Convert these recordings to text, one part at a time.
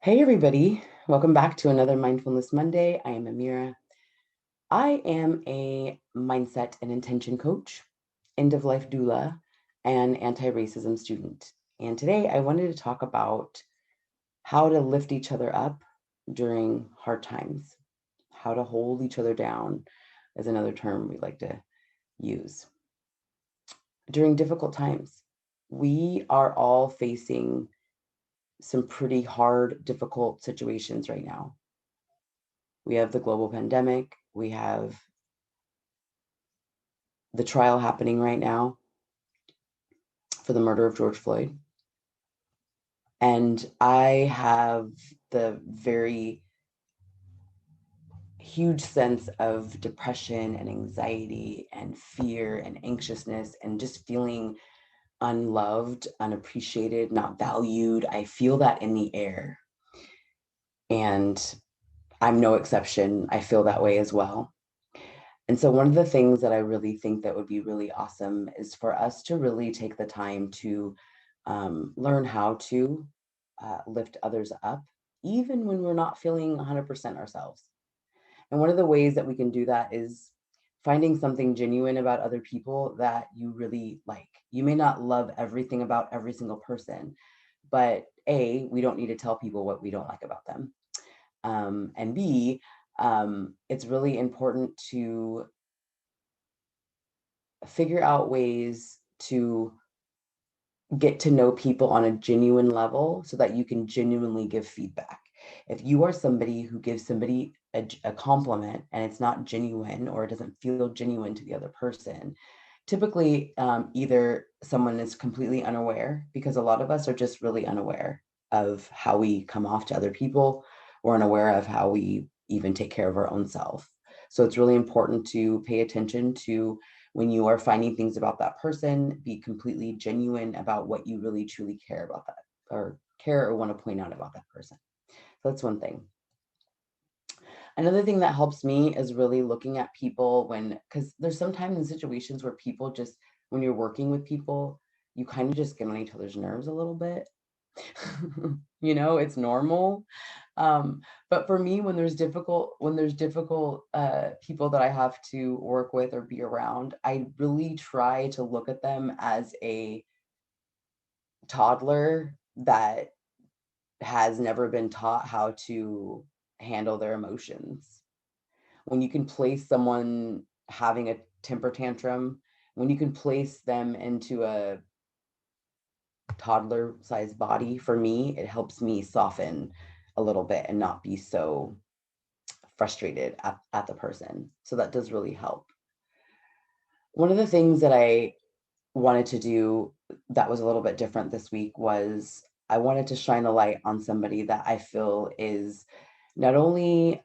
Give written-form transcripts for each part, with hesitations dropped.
Hey everybody, welcome back to another Mindfulness Monday. I am Amira. I am a mindset and intention coach, end of life doula, and anti-racism student. And today I wanted to talk about how to lift each other up during hard times. How to hold each other down is another term we like to use. During difficult times, we are all facing some pretty hard, difficult situations right now. We have the global pandemic. We have the trial happening right now for the murder of George Floyd. And I have the very huge sense of depression and anxiety and fear and anxiousness and just feeling unloved, unappreciated, not valued. I feel that in the air. And I'm no exception. I feel that way as well. And so one of the things that I really think that would be really awesome is for us to really take the time to learn how to lift others up, even when we're not feeling 100% ourselves. And one of the ways that we can do that is finding something genuine about other people that you really like. You may not love everything about every single person, but A, we don't need to tell people what we don't like about them. And B, it's really important to figure out ways to get to know people on a genuine level so that you can genuinely give feedback. If you are somebody who gives somebody a compliment and it's not genuine or it doesn't feel genuine to the other person, typically either someone is completely unaware, because a lot of us are just really unaware of how we come off to other people, or unaware of how we even take care of our own self. So it's really important to pay attention to when you are finding things about that person, be completely genuine about what you really truly care about that, or care or want to point out about that person. So that's one thing. Another thing that helps me is really looking at people because there's sometimes in situations where people just, when you're working with people, you kind of just get on each other's nerves a little bit. It's normal. But for me, when there's difficult people that I have to work with or be around, I really try to look at them as a toddler that has never been taught how to handle their emotions. When you can place someone having a temper tantrum, when you can place them into a toddler sized body, for me, it helps me soften a little bit and not be so frustrated at the person. So that does really help. One of the things that I wanted to do that was a little bit different this week was I wanted to shine a light on somebody that I feel is not only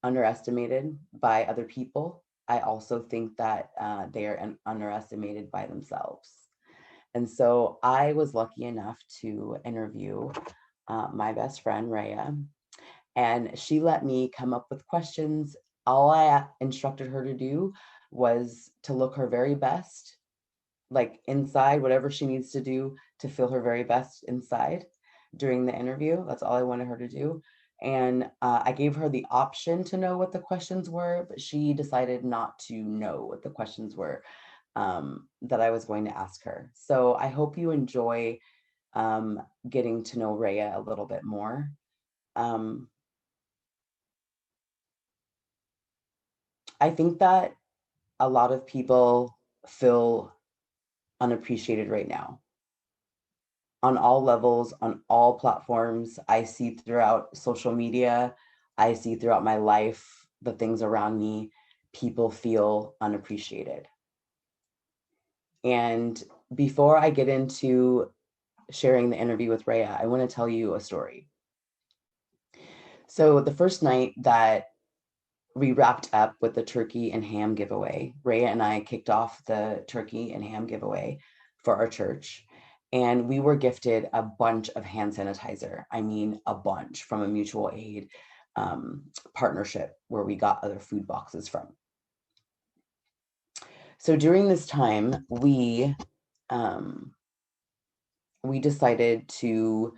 underestimated by other people, I also think that they are underestimated by themselves. And so I was lucky enough to interview my best friend, Rayah, and she let me come up with questions. All I instructed her to do was to look her very best, like inside, whatever she needs to do to feel her very best inside during the interview. That's all I wanted her to do. And I gave her the option to know what the questions were, but she decided not to know what the questions were that I was going to ask her. So I hope you enjoy getting to know Rayah a little bit more. Um, I think that a lot of people feel unappreciated right now on all levels, on all platforms. I see throughout social media, I see throughout my life, the things around me, people feel unappreciated. And before I get into sharing the interview with Rayah, I want to tell you a story. So the first night that we wrapped up with the turkey and ham giveaway, Rayah and I kicked off the turkey and ham giveaway for our church. And we were gifted a bunch of hand sanitizer. I mean, a bunch, from a mutual aid partnership where we got other food boxes from. So during this time, we decided to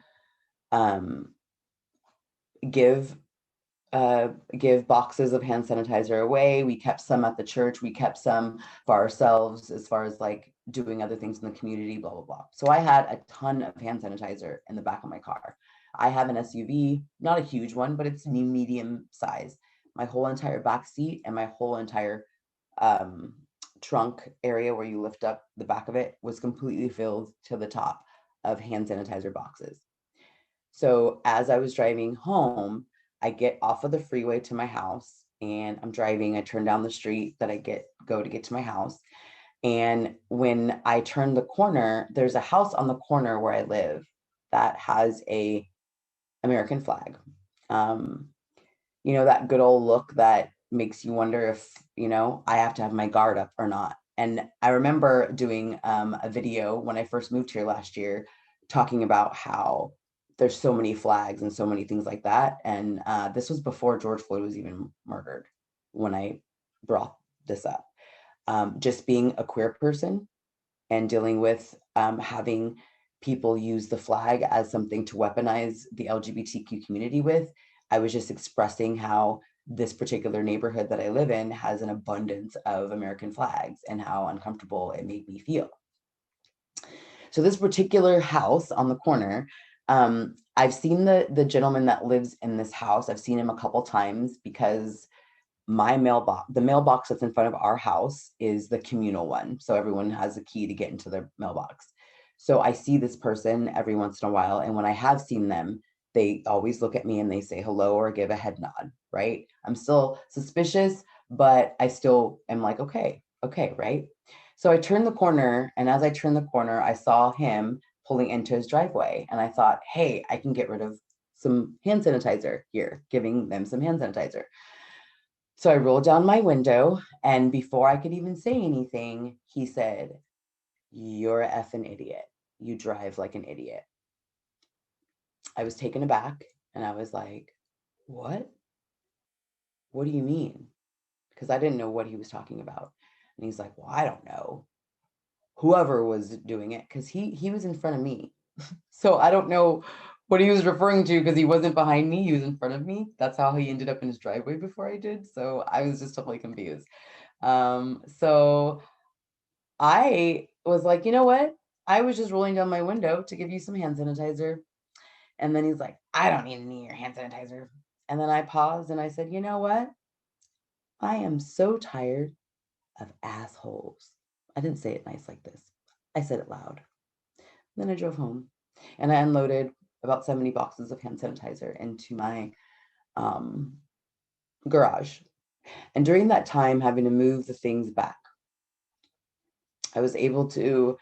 give give boxes of hand sanitizer away. We kept some at the church. We kept some for ourselves as far as like doing other things in the community, blah, blah, blah. So I had a ton of hand sanitizer in the back of my car. I have an SUV, not a huge one, but it's medium size. My whole entire back seat and my whole entire um, trunk area where you lift up the back of it was completely filled to the top of hand sanitizer boxes. So as I was driving home, I get off of the freeway to my house and I'm driving. I turn down the street that I go to get to my house. And when I turn the corner, there's a house on the corner where I live that has a American flag. Um, that good old look that makes you wonder if, I have to have my guard up or not. And I remember doing a video when I first moved here last year, talking about how there's so many flags and so many things like that. And this was before George Floyd was even murdered when I brought this up. Just being a queer person and dealing with having people use the flag as something to weaponize the LGBTQ community with. I was just expressing how this particular neighborhood that I live in has an abundance of American flags and how uncomfortable it made me feel. So this particular house on the corner, I've seen the gentleman that lives in this house. I've seen him a couple times because the mailbox that's in front of our house is the communal one. So everyone has a key to get into their mailbox. So I see this person every once in a while. And when I have seen them, they always look at me and they say hello or give a head nod, right? I'm still suspicious, but I still am like, okay, right? So I turned the corner, and as I turned the corner, I saw him pulling into his driveway. And I thought, hey, I can get rid of some hand sanitizer here, giving them some hand sanitizer. So I rolled down my window, and before I could even say anything, he said, "You're a effing idiot. You drive like an idiot." I was taken aback, and I was like, "What? What do you mean?" Because I didn't know what he was talking about. And he's like, "Well, I don't know. Whoever was doing it, because he was in front of me. So I don't know what he was referring to because he wasn't behind me, he was in front of me. That's how he ended up in his driveway before I did. So I was just totally confused. So I was like, you know what? I was just rolling down my window to give you some hand sanitizer. And then he's like, I don't need any of your hand sanitizer. And then I paused and I said, you know what? I am so tired of assholes. I didn't say it nice like this. I said it loud. And then I drove home and I unloaded about 70 boxes of hand sanitizer into my um, garage. And during that time, having to move the things back, I was able to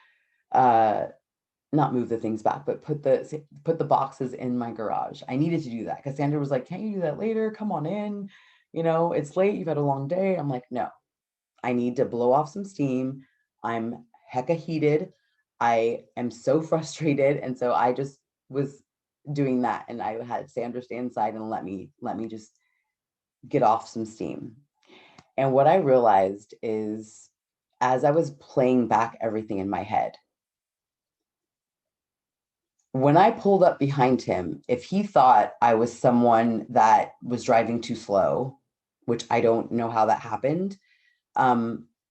not move the things back, but put the boxes in my garage. I needed to do that because Sandra was like, "Can't you do that later? Come on in. It's late. You've had a long day." I'm like, "No, I need to blow off some steam. I'm hecka heated. I am so frustrated." And so I just was doing that, and I had Sandra stay inside and let me just get off some steam. And what I realized is, as I was playing back everything in my head, when I pulled up behind him, if he thought I was someone that was driving too slow, which I don't know how that happened,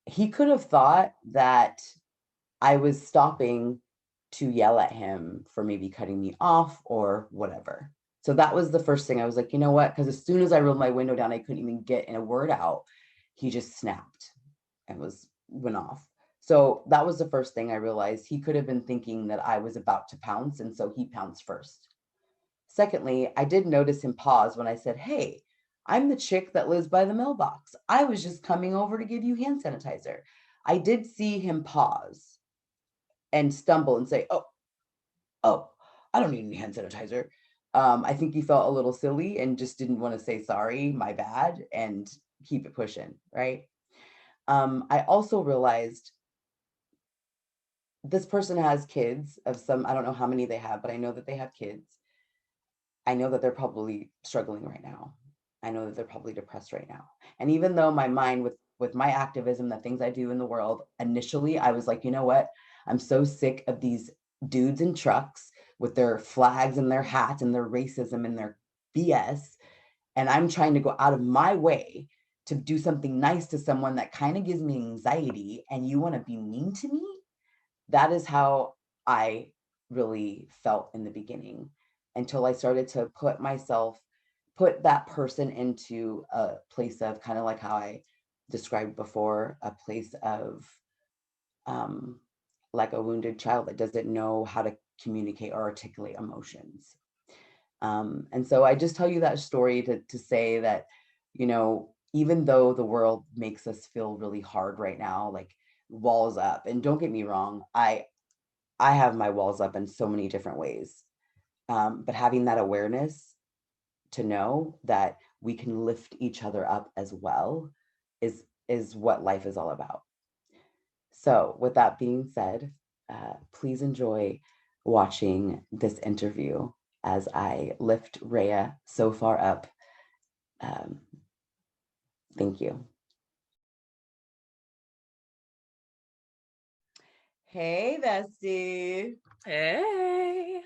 he could have thought that I was stopping to yell at him for maybe cutting me off or whatever. So that was the first thing. I was like, you know what? Because as soon as I rolled my window down, I couldn't even get in a word out. He just snapped and went off. So that was the first thing I realized. He could have been thinking that I was about to pounce, and so he pounced first. Secondly, I did notice him pause when I said, "Hey, I'm the chick that lives by the mailbox. I was just coming over to give you hand sanitizer." I did see him pause and stumble and say, "Oh, I don't need any hand sanitizer." I think he felt a little silly and just didn't want to say sorry, my bad, and keep it pushing, right? I also realized this person has kids of some, I don't know how many they have, but I know that they have kids. I know that they're probably struggling right now. I know that they're probably depressed right now. And even though my mind with my activism, the things I do in the world, initially I was like, you know what? I'm so sick of these dudes in trucks with their flags and their hats and their racism and their BS, and I'm trying to go out of my way to do something nice to someone that kind of gives me anxiety, and you want to be mean to me? That is how I really felt in the beginning, until I started to put that person into a place of, kind of like how I described before, a place of like a wounded child that doesn't know how to communicate or articulate emotions. And so I just tell you that story to say that, even though the world makes us feel really hard right now, like walls up, and don't get me wrong, I have my walls up in so many different ways. But having that awareness to know that we can lift each other up as well is what life is all about. So with that being said, please enjoy watching this interview as I lift Rayah so far up. Thank you. Hey, bestie. Hey.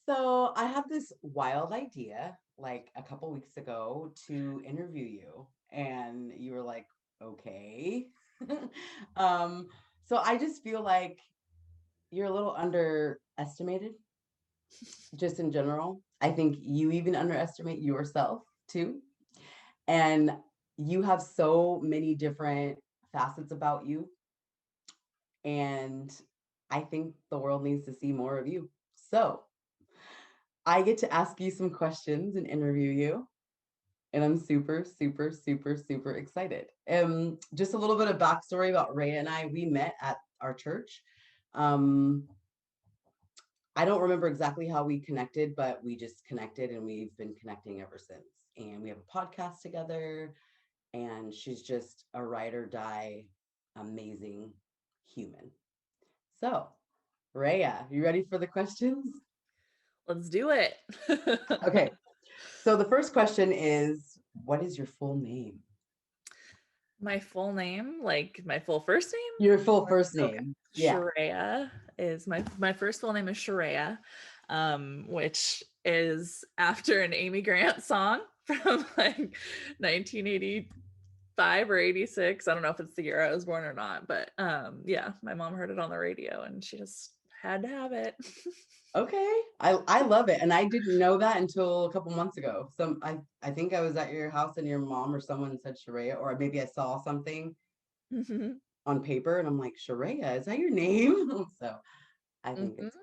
So I had this wild idea like a couple weeks ago to interview you, and you were like, okay. So I just feel like you're a little underestimated, just in general. I think you even underestimate yourself too. And you have so many different facets about you. And I think the world needs to see more of you. So I get to ask you some questions and interview you. And I'm super, super, super, super excited. Just a little bit of backstory about Rayah and I. We met at our church. Um, I don't remember exactly how we connected, but we just connected, and we've been connecting ever since. And we have a podcast together, and she's just a ride or die, amazing human. So, Rayah, you ready for the questions? Let's do it. Okay. So the first question is, what is your full name? My full name, like my full first name? Your full Or- first Okay. name. Yeah. Sharayah is my first full name is Sharayah, which is after an Amy Grant song from like 1985 or 86. I don't know if it's the year I was born or not, but yeah, my mom heard it on the radio and she just had to have it. Okay. I love it. And I didn't know that until a couple months ago. I think I was at your house and your mom or someone said Sharayah, or maybe I saw something Mhm. on paper and I'm like, Sharayah, is that your name? So I think Mhm. it's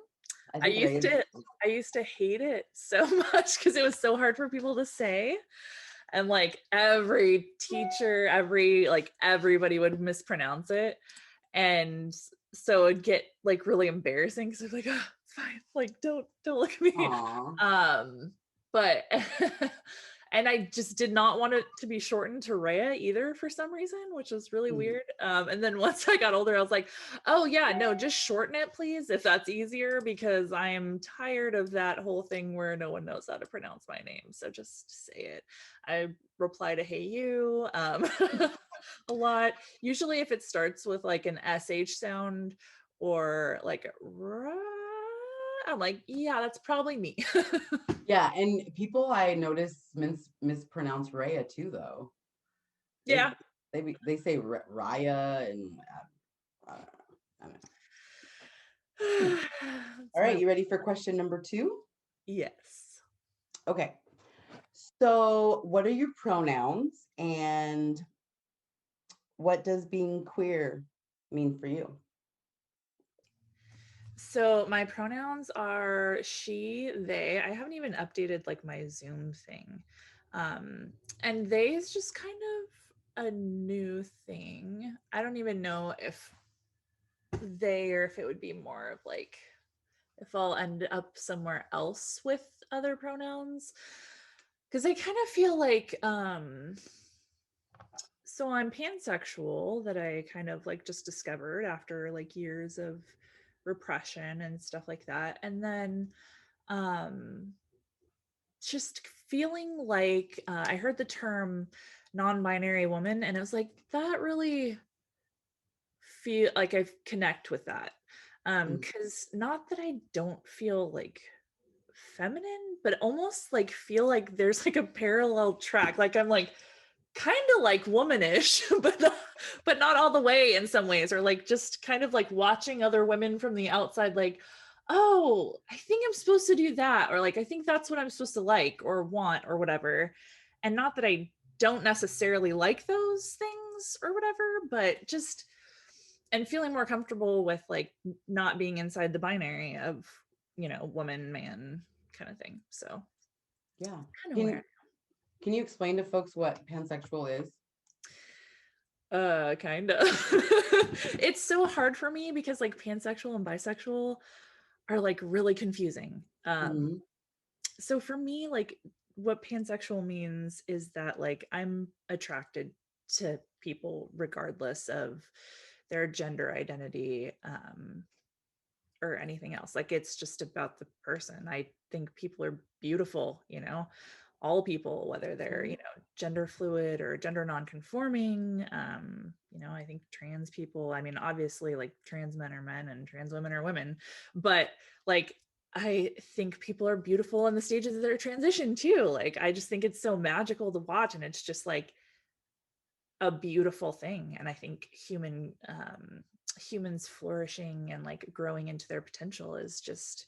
I I think used Rayah to is I used to hate it so much because it was so hard for people to say. And like every teacher, everybody would mispronounce it. And so it'd get like really embarrassing because I'm like, oh, it's fine. Like, don't look at me. aw. But and I just did not want it to be shortened to Rhea either for some reason, which was really Mhm. weird. And then once I got older, I was like, oh yeah, no, just shorten it, please, if that's easier, because I am tired of that whole thing where no one knows how to pronounce my name. So just say it. I reply to hey you a lot. Usually if it starts with like an SH sound or like I'm like, yeah, that's probably me. Yeah, and people I notice mispronounce Rayah too, though. They Yeah. they say Raya, and I don't know. It's All right, my you ready for question number 2? yes. Okay. So, what are your pronouns, and what does being queer mean for you? So my pronouns are she, they. I haven't even updated like my Zoom thing. Um, and they is just kind of a new thing. I don't even know if they or if it would be more of like if I'll end up somewhere else with other pronouns. Because I kind of feel like so I'm pansexual that I kind of like just discovered after like years of repression and stuff like that. And then um just feeling like I heard the term non-binary woman and it was like that really feel like I connect with that. Mm. Cuz not that I don't feel like feminine, but almost like feel like there's like a parallel track. Like I'm like kind of like womanish, but not all the way in some ways, or like just kind of like watching other women from the outside, like, oh, I think I'm supposed to do that, or like I think that's what I'm supposed to like or want or whatever. And not that I don't necessarily like those things or whatever, but just and feeling more comfortable with like not being inside the binary of, woman, man kind of thing. So Yeah. kind of Can where can you explain to folks what pansexual is? kind of. It's so hard for me because like pansexual and bisexual are like really confusing. Mm-hmm. So for me, like what pansexual means is that like I'm attracted to people regardless of their gender identity, or anything else. Like it's just about the person. I think people are beautiful, all people, whether they're, gender fluid or gender non-conforming. I think trans people, I mean, obviously like trans men are men and trans women are women, but like I think people are beautiful in the stages of their transition too. Like I just think it's so magical to watch, and it's just like a beautiful thing. And I think humans flourishing and like growing into their potential is just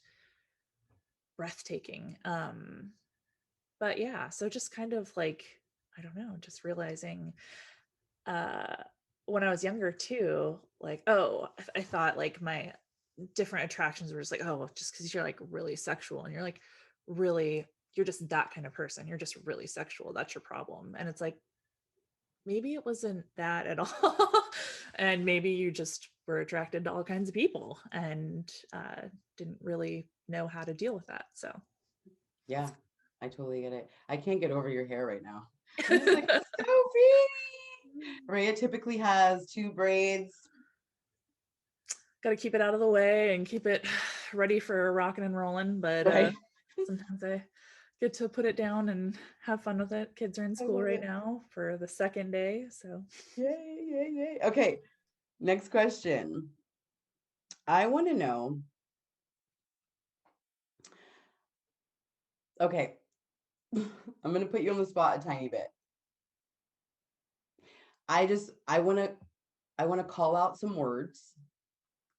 breathtaking. But yeah, so just kind of like, I don't know, just realizing uh when I was younger too, like, oh, I thought like my different attractions were just like, oh, just because you're like really sexual and you're like really, you're just that kind of person, you're just really sexual, that's your problem. And it's like, maybe it wasn't that at all. And maybe you just were attracted to all kinds of people and didn't really know how to deal with that. So Yeah, I totally get it. I can't get over your hair right now. I'm just like, so pretty. Rayah typically has 2 braids. got to keep it out of the way and keep it ready for rocking and rolling. But Right. sometimes I get to put it down and have fun with it. Kids are in I school love right it. now for the second day. So Yay, yay, yay. Okay, next question. I want to know. Okay, I'm going to put you on the spot a tiny bit. I want to call out some words,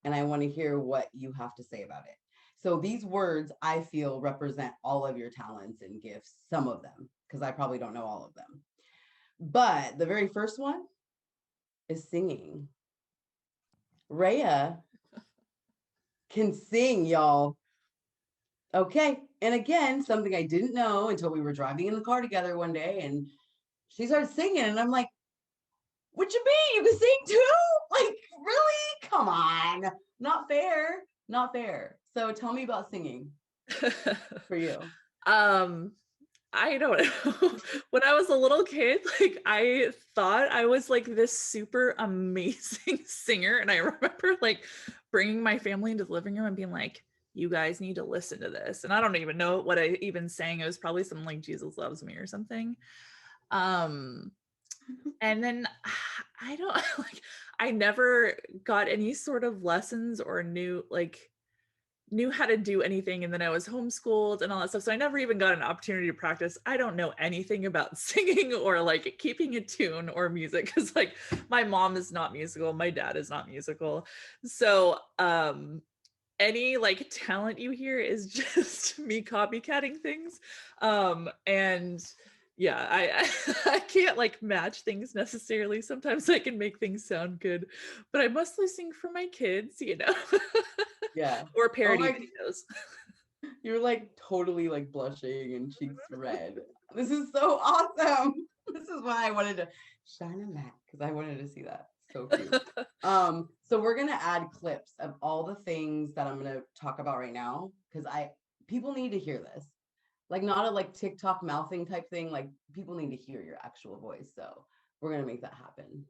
and I want to hear what you have to say about it. So these words I feel represent all of your talents and gifts, some of them, because I probably don't know all of them. But the very first one is singing. Rayah can sing, y'all. Okay. And again, something I didn't know until we were driving in the car together one day, and she started singing, and I'm like, what you mean? You can sing too? Like, really? Come on. Not fair. Not fair. So tell me about singing for you. um I don't know. When I was a little kid, like I thought I was like this super amazing singer. And I remember like bringing my family into the living room and being like, you guys need to listen to this. And I don't even know what I even sang. It was probably something like Jesus Loves Me or something. Um, and then I don't like, I never got any sort of lessons or knew how to do anything, and then I was homeschooled and all that stuff, so I never even got an opportunity to practice. I don't know anything about singing or like keeping a tune or music, because like my mom is not musical, my dad is not musical, so any like talent you hear is just me copycatting things. And yeah, I can't like match things necessarily. Sometimes I can make things sound good, but I mostly sing for my kids, Yeah. or Oh parody my, videos. you're like totally like blushing and cheeks red. This is so awesome. This is why I wanted to shine a mat, because I wanted to see that. So cute. So we're gonna add clips of all the things that I'm gonna talk about right now, because people need to hear this. Like not a like TikTok mouthing type thing. Like people need to hear your actual voice. So we're gonna make that happen.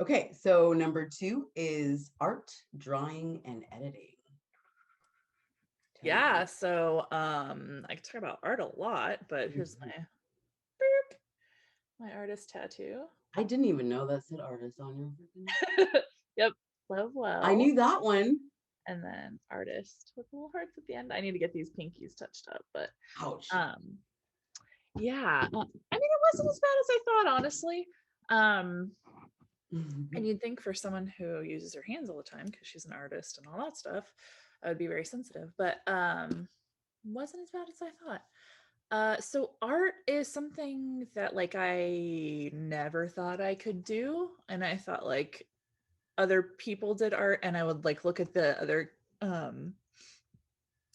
Okay, so number 2 is art, drawing, and editing. Tell Yeah, me. so I can talk about art a lot, but here's my artist tattoo. I didn't even know that said artist on your freaking. Yep, love I well. knew that one. and then artist with little hearts at the end. I need to get these pinkies touched up, but Ouch. um, yeah. I mean, it wasn't as bad as I thought, honestly. Um, and you'd think for someone who uses her hands all the time, because she's an artist and all that stuff, I would be very sensitive, but wasn't as bad as I thought. So art is something that like I never thought I could do, and I thought like other people did art, and I would like look at the other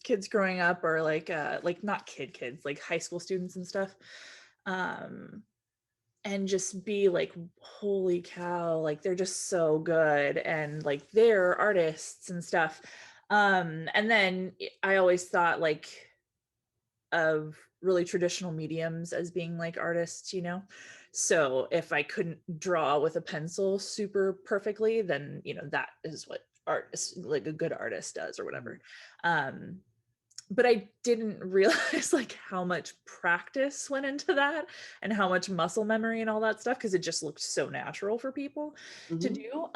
kids growing up, or like not kids, like high school students and stuff, and just be like, holy cow, like they're just so good, and like they're artists and stuff. And then I always thought like of really traditional mediums as being like artists, you know? So if I couldn't draw with a pencil super perfectly, then, you know, that is what artists, like a good artist does or whatever. But I didn't realize like how much practice went into that and how much muscle memory and all that stuff, because it just looked so natural for people to do.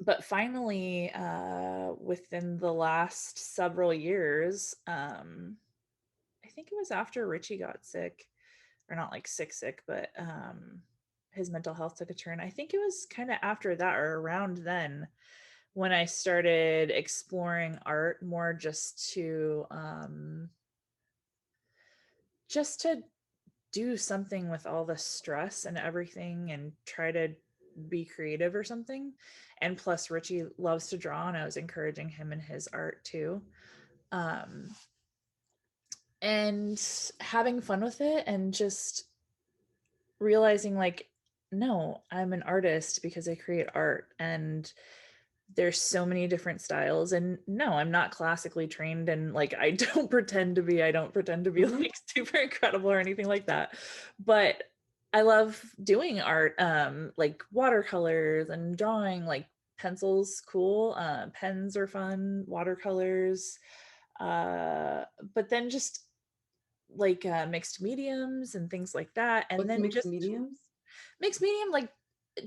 But finally, within the last several years, I think it was after Richie got sick, or not like sick, but his mental health took a turn. I think it was kind of after that or around then when I started exploring art more, just to do something with all the stress and everything and try to be creative or something. And plus Richie loves to draw, and I was encouraging him in his art too. And having fun with it, and just realizing like, no, I'm an artist because I create art, and there's so many different styles, and no, I'm not classically trained, and like I don't pretend to be, like super incredible or anything like that, but I love doing art, like watercolors and drawing, like pencils cool, pens are fun, watercolors, but then just like mixed mediums and things like that. And What's then mixed just mediums? mixed medium, like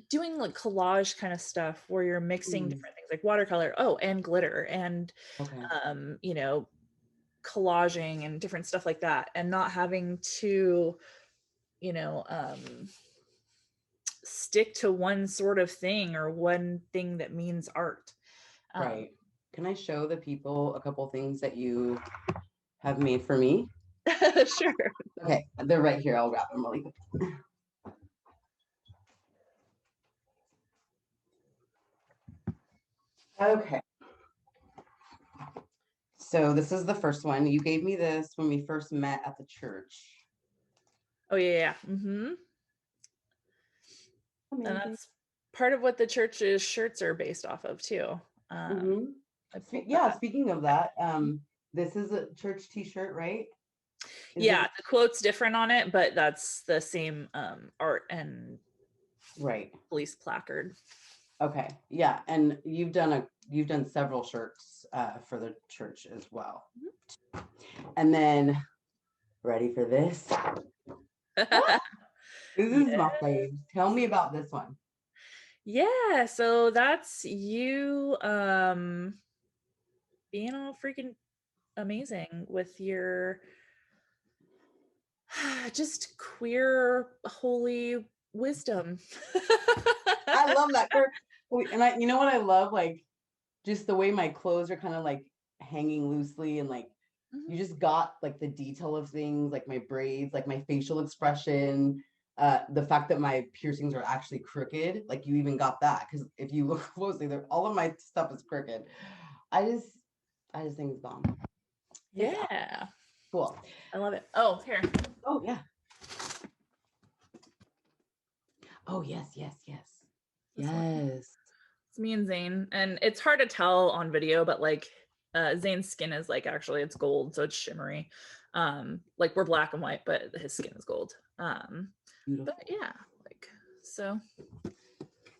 doing like collage kind of stuff where you're mixing different things like watercolor, oh, and glitter, and Okay. you know, collaging and different stuff like that, and not having to, you know, stick to one sort of thing or one thing that means art. Right. Can I show the people a couple things that you have made for me? Sure. Okay, they're right here. I'll grab them really quick. Okay. So this is the first one. You gave me this when we first met at the church. Oh yeah. And Amazing. that's part of what the church's shirts are based off of too. I pulled Yeah, that. speaking of that, this is a church t-shirt, right? Yeah, the quote's different on it, but that's the same art and right. police placard. Okay. Yeah, and you've done several shirts for the church as well. And then, ready for this? This is my fave. Tell me about this one. Yeah, so that's you being all freaking amazing with your just queer holy wisdom. I love that. And you know what I love? Like, just the way my clothes are kind of like hanging loosely, and like you just got like the detail of things, like my braids, like my facial expression, the fact that my piercings are actually crooked. Like you even got that, because if you look closely, all of my stuff is crooked. I just think it's bomb. Yeah. Cool. I love it. Oh, here. Oh yeah. Oh yes, yes, yes. Yes. It's me and Zane, and it's hard to tell on video, but like Zane's skin is like, actually it's gold, so it's shimmery. Like we're black and white, but his skin is gold. Beautiful. But yeah, like so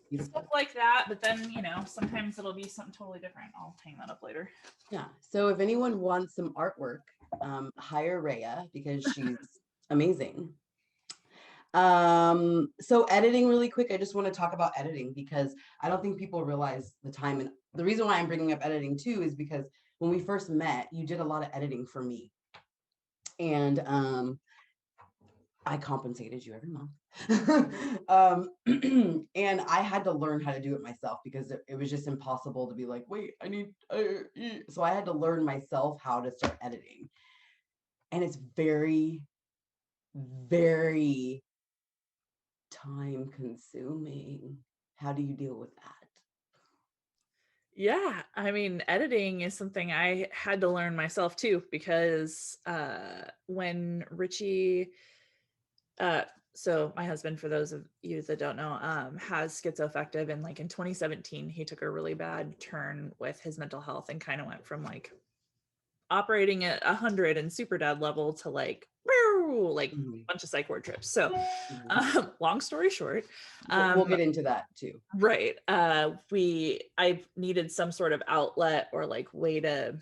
Beautiful. stuff like that. But then, you know, sometimes it'll be something totally different. I'll hang that up later. Yeah. So if anyone wants some artwork, hire Rayah, because she's amazing. So editing really quick. I just want to talk about editing, because I don't think people realize the time and The reason why I'm bringing up editing too is because when we first met, you did a lot of editing for me. And I compensated you every month. And I had to learn how to do it myself because it was just impossible to be like, wait, I need, so I had to learn myself how to start editing. And it's very, very time consuming. How do you deal with that? Yeah, I mean, editing is something I had to learn myself too, because when Richie, uh, so my husband, for those of you that don't know, has schizoaffective, and like in 2017, he took a really bad turn with his mental health and kind of went from like operating at 100 and super dad level to like like Mhm. bunch of psych ward trips. So, Mhm. long story short, We'll get into that too. right, I needed some sort of outlet or like way to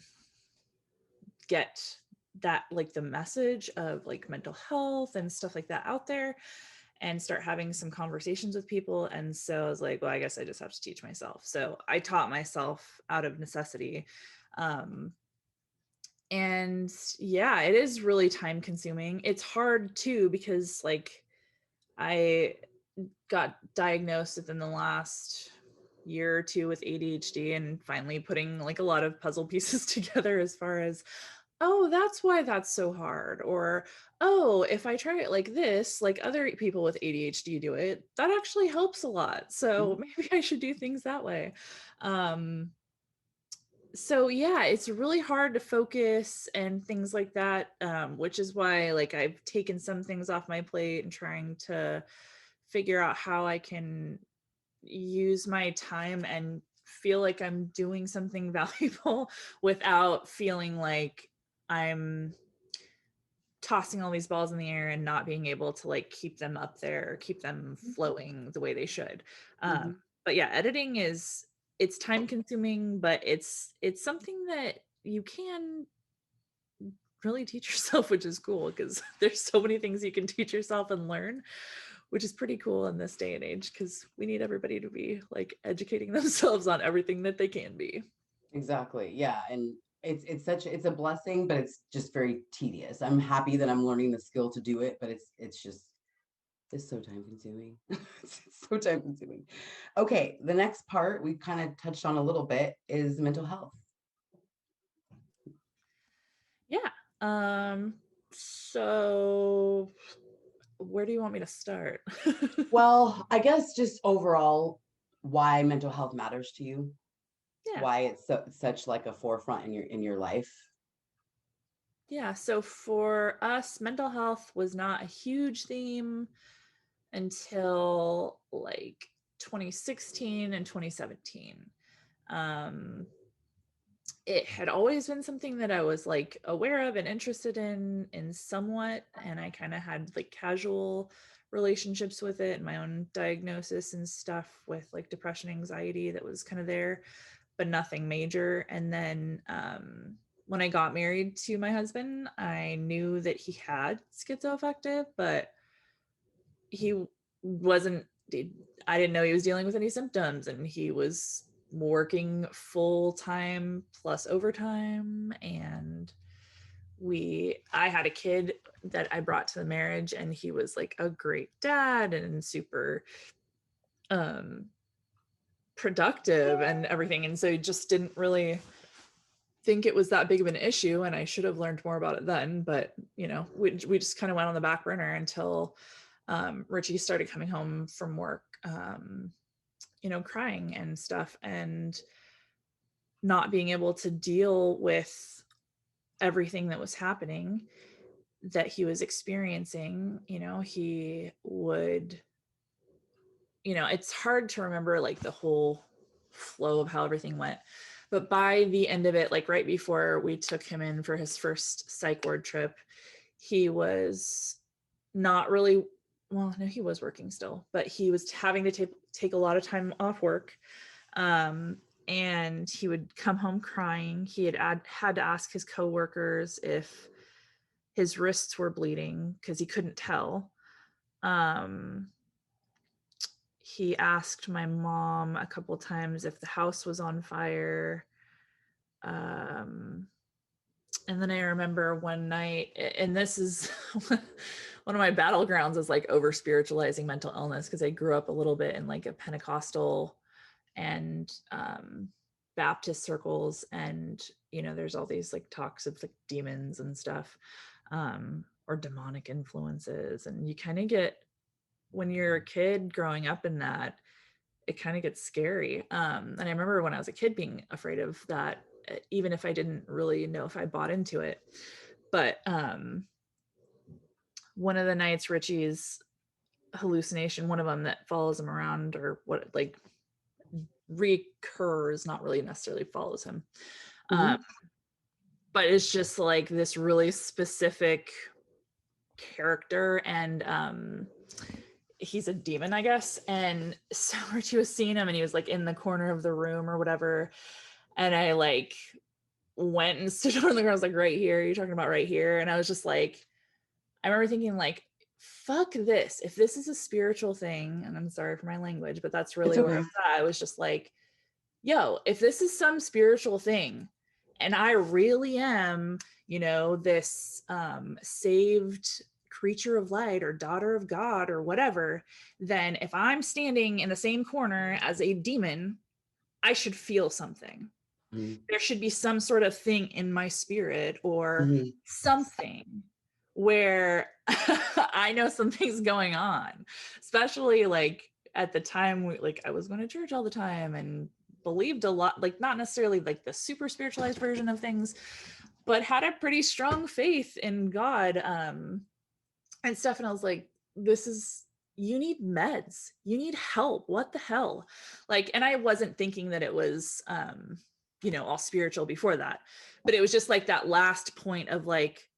get that, like the message of like mental health and stuff like that out there, and start having some conversations with people. And so I was like, well, I guess I just have to teach myself. So I taught myself out of necessity. um, and yeah, it is really time consuming. It's hard too, because like I got diagnosed within the last year or two with ADHD, and finally putting like a lot of puzzle pieces together as far as, oh, that's why that's so hard, or oh, if I try it like this, like other people with ADHD do it, that actually helps a lot, so Mhm. maybe I should do things that way. So yeah, it's really hard to focus and things like that, which is why like I've taken some things off my plate and trying to figure out how I can use my time and feel like I'm doing something valuable without feeling like I'm tossing all these balls in the air and not being able to like keep them up there, keep them flowing the way they should. um, Mhm. but yeah, editing is, it's time consuming, but it's something that you can really teach yourself, which is cool, because there's so many things you can teach yourself and learn, which is pretty cool in this day and age, because we need everybody to be like educating themselves on everything that they can be. Exactly. Yeah. And it's a blessing, but it's just very tedious. I'm happy that I'm learning the skill to do it, but it's just it's so time consuming. It's so time consuming. Okay, the next part we kind of touched on a little bit is mental health. Yeah. So where do you want me to start? Well, I guess just overall why mental health matters to you, Yeah. why it's such like a forefront in your life. Yeah. So for us, mental health was not a huge theme until like 2016 and 2017. Um, it had always been something that I was like aware of and interested in somewhat, and I kind of had like casual relationships with it, and my own diagnosis and stuff with like depression, anxiety that was kind of there, but nothing major. And then when I got married to my husband, I knew that he had schizoaffective, but he wasn't, I didn't know he was dealing with any symptoms, and he was working full time plus overtime. And I had a kid that I brought to the marriage, and he was like a great dad and super um productive and everything, and so just didn't really think it was that big of an issue, and I should have learned more about it then. But we just kind of went on the back burner until Richie started coming home from work, crying and stuff, and not being able to deal with everything that was happening that he was experiencing. He would, it's hard to remember like the whole flow of how everything went. But by the end of it, like right before we took him in for his first psych ward trip, he was not really, well, no, he was working still, but he was having to take a lot of time off work. Um, and he would come home crying. He had to ask his coworkers if his wrists were bleeding because he couldn't tell. Um, he asked my mom a couple times if the house was on fire. And then I remember one night, and this is one of my battlegrounds, is like over spiritualizing mental illness, because I grew up a little bit in like a Pentecostal and Baptist circles, and there's all these like talks of like demons and stuff, or demonic influences, and you kind of get, when you're a kid growing up in that, it kind of gets scary. And I remember when I was a kid being afraid of that, even if I didn't really know if I bought into it. But one of the nights, Richie's hallucination, one of them that follows him around, or what, like recurs, not really necessarily follows him. But it's just like this really specific character, and he's a demon, I guess. And so Richie was seeing him, and he was like in the corner of the room or whatever. And I like went and stood on the ground. I was like, right here, you're talking about right here. And I was just like, I remember thinking like, fuck this. If this is a spiritual thing, and I'm sorry for my language, but that's really where I was at. I was just like, yo, if this is some spiritual thing, and I really am, this saved creature of light or daughter of God or whatever, then if I'm standing in the same corner as a demon, I should feel something. There should be some sort of thing in my spirit or something where I know something's going on, especially like at the time, like I was going to church all the time and believed a lot, like not necessarily like the super spiritualized version of things, but had a pretty strong faith in God, and stuff. And I was like, you need meds, you need help, what the hell? Like, and I wasn't thinking that it was all spiritual before that, but it was just like that last point of like,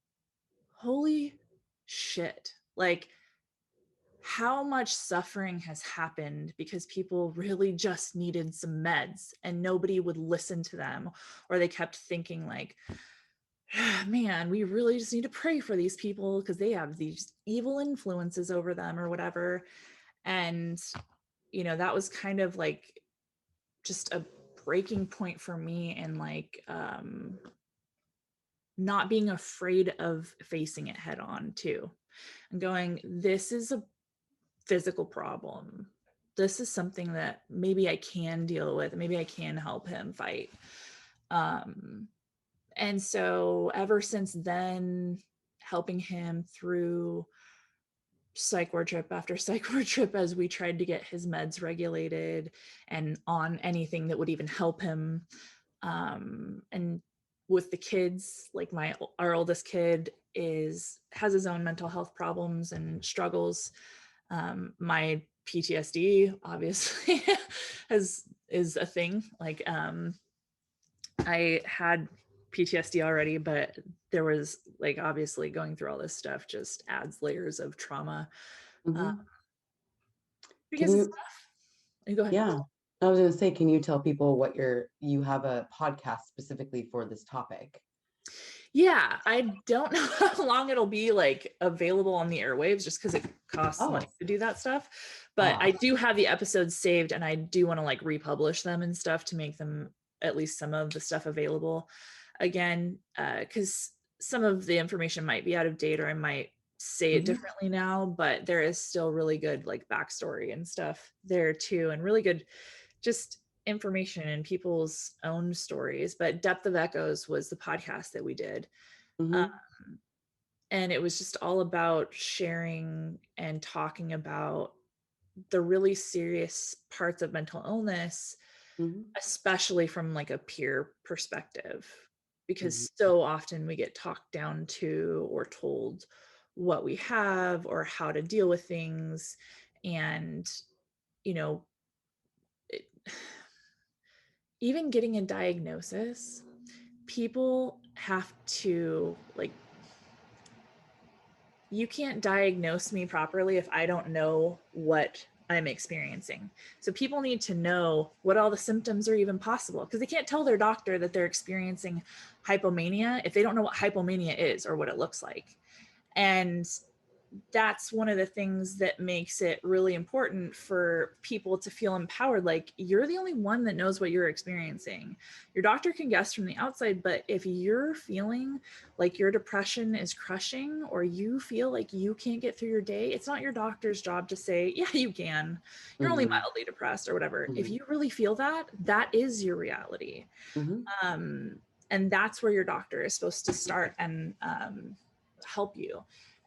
holy shit, like how much suffering has happened because people really just needed some meds and nobody would listen to them, or they kept thinking like, man, we really just need to pray for these people because they have these evil influences over them or whatever. And that was kind of like just a breaking point for me, and like not being afraid of facing it head on too, and going, this is a physical problem, this is something that maybe I can deal with, maybe I can help him fight. And so ever since then, helping him through psych ward trip after psych ward trip as we tried to get his meds regulated and on anything that would even help him. And with the kids, like our oldest kid has his own mental health problems and struggles. My PTSD obviously is a thing. Like I had PTSD already, but there was like, obviously going through all this stuff just adds layers of trauma. Because it's tough. Go ahead. Yeah, I was going to say, can you tell people you have a podcast specifically for this topic? Yeah, I don't know how long it'll be like available on the airwaves, just because it costs money to do that stuff. But I do have the episodes saved, and I do want to like republish them and stuff to make them, at least some of the stuff, available again, because some of the information might be out of date, or I might say it differently now, but there is still really good like backstory and stuff there too, and really good just information and people's own stories. But Depth of Echoes was the podcast that we did. And it was just all about sharing and talking about the really serious parts of mental illness, especially from like a peer perspective, because so often we get talked down to or told what we have or how to deal with things. And even getting a diagnosis, people have to like, you can't diagnose me properly if I don't know what I'm experiencing. So people need to know what all the symptoms are even possible, because they can't tell their doctor that they're experiencing hypomania if they don't know what hypomania is or what it looks like. And that's one of the things that makes it really important for people to feel empowered. Like, you're the only one that knows what you're experiencing. Your doctor can guess from the outside, but if you're feeling like your depression is crushing, or you feel like you can't get through your day, it's not your doctor's job to say, yeah, you can. You're only Mm-hmm. mildly depressed or whatever. If Mm-hmm. you really feel that, that is your reality. Mm-hmm. Um, and that's where your doctor is supposed to start and help you.